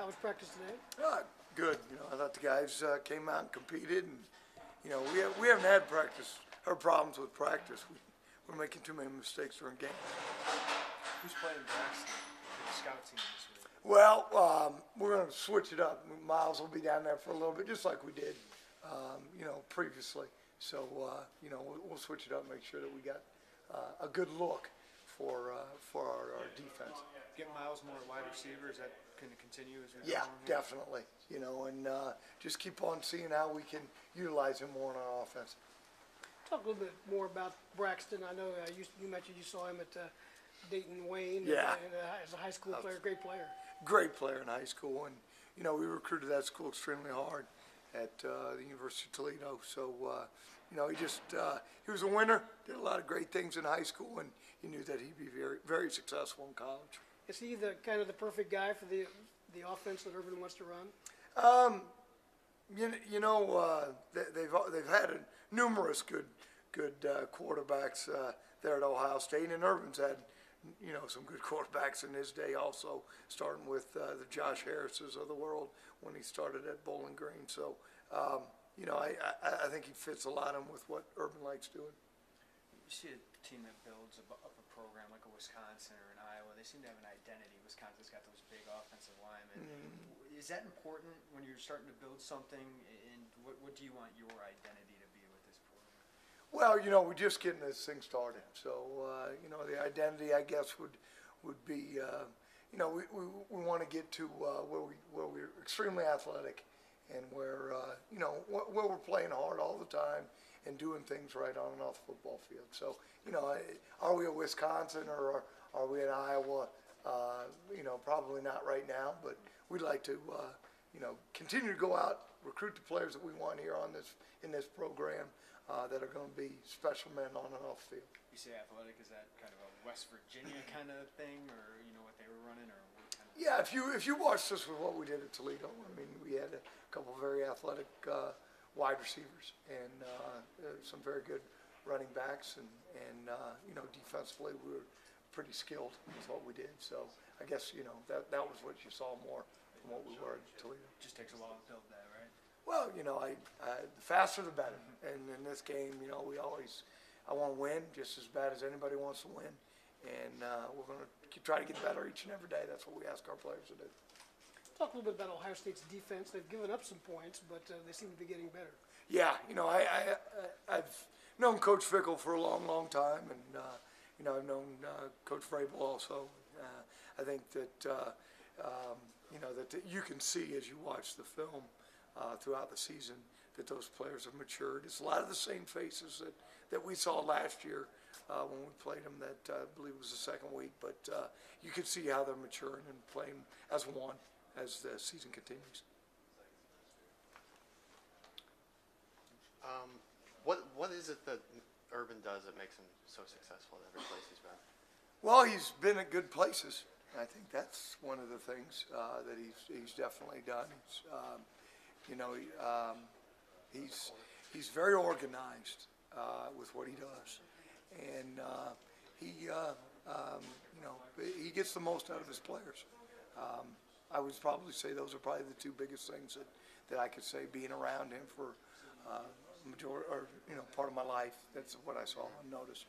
How was practice today? Good. I thought the guys came out and competed, and we haven't had practice or problems with practice. We're making too many mistakes during games. Who's playing Braxton for the scout team this week? Well, we're going to switch it up. Miles will be down there for a little bit, just like we did, previously. So, we'll switch it up and make sure that we got a good look for our defense. Get Miles more wide receiver. Is that going to continue as we go Yeah, along here? definitely. And just keep on seeing how we can utilize him more in our offense. Talk a little bit more about Braxton. I know you mentioned you saw him at Dayton Wayne. Yeah. And, as a high school player, great player. Great player in high school, and we recruited that school extremely hard at the University of Toledo. So he was a winner. Did a lot of great things in high school, and he knew that he'd be very, very successful in college. Is he the perfect guy for the offense that Urban wants to run? They've had numerous good quarterbacks there at Ohio State, and Urban's had some good quarterbacks in his day also, starting with the Josh Harrises of the world when he started at Bowling Green. So I think he fits a lot in with what Urban likes doing. You see a team that builds up a program like a Wisconsin or an Iowa. They seem to have an identity. Wisconsin's got those big offensive linemen. Mm-hmm. Is that important when you're starting to build something? And what do you want your identity to be with this program? Well, we're just getting this thing started. So, the identity, I guess, would be, we want to get to where we're extremely athletic and where we're playing hard all the time and doing things right on and off the football field. So, are we at Wisconsin or are we in Iowa? Probably not right now, but we'd like to, continue to go out, recruit the players that we want here in this program that are going to be special men on and off the field. You say athletic, is that kind of a West Virginia kind of thing, or what they were running, or what kind of? Yeah, if you watched us with what we did at Toledo, we had a couple of very athletic wide receivers and some very good running backs, and defensively we were pretty skilled with what we did. So I guess that was what you saw more from what we were at Toledo. Just takes a while to build that, right? Well, the faster the better. And in this game, I want to win just as bad as anybody wants to win. And we're going to try to get better each and every day. That's what we ask our players to do. Talk a little bit about Ohio State's defense. They've given up some points, but they seem to be getting better. Yeah, I've known Coach Fickle for a long, long time, and I've known Coach Vrabel also. I think that that you can see as you watch the film throughout the season that those players have matured. It's a lot of the same faces that we saw last year when we played them. That I believe was the second week, but you can see how they're maturing and playing as one as the season continues. What is it that Urban does that makes him so successful at every place he's been? Well, he's been at good places. I think that's one of the things that he's definitely done. He's very organized with what he does, and he ggets the most out of his players. I would probably say those are probably the two biggest things that I could say being around him for part of my life. That's what I saw and noticed.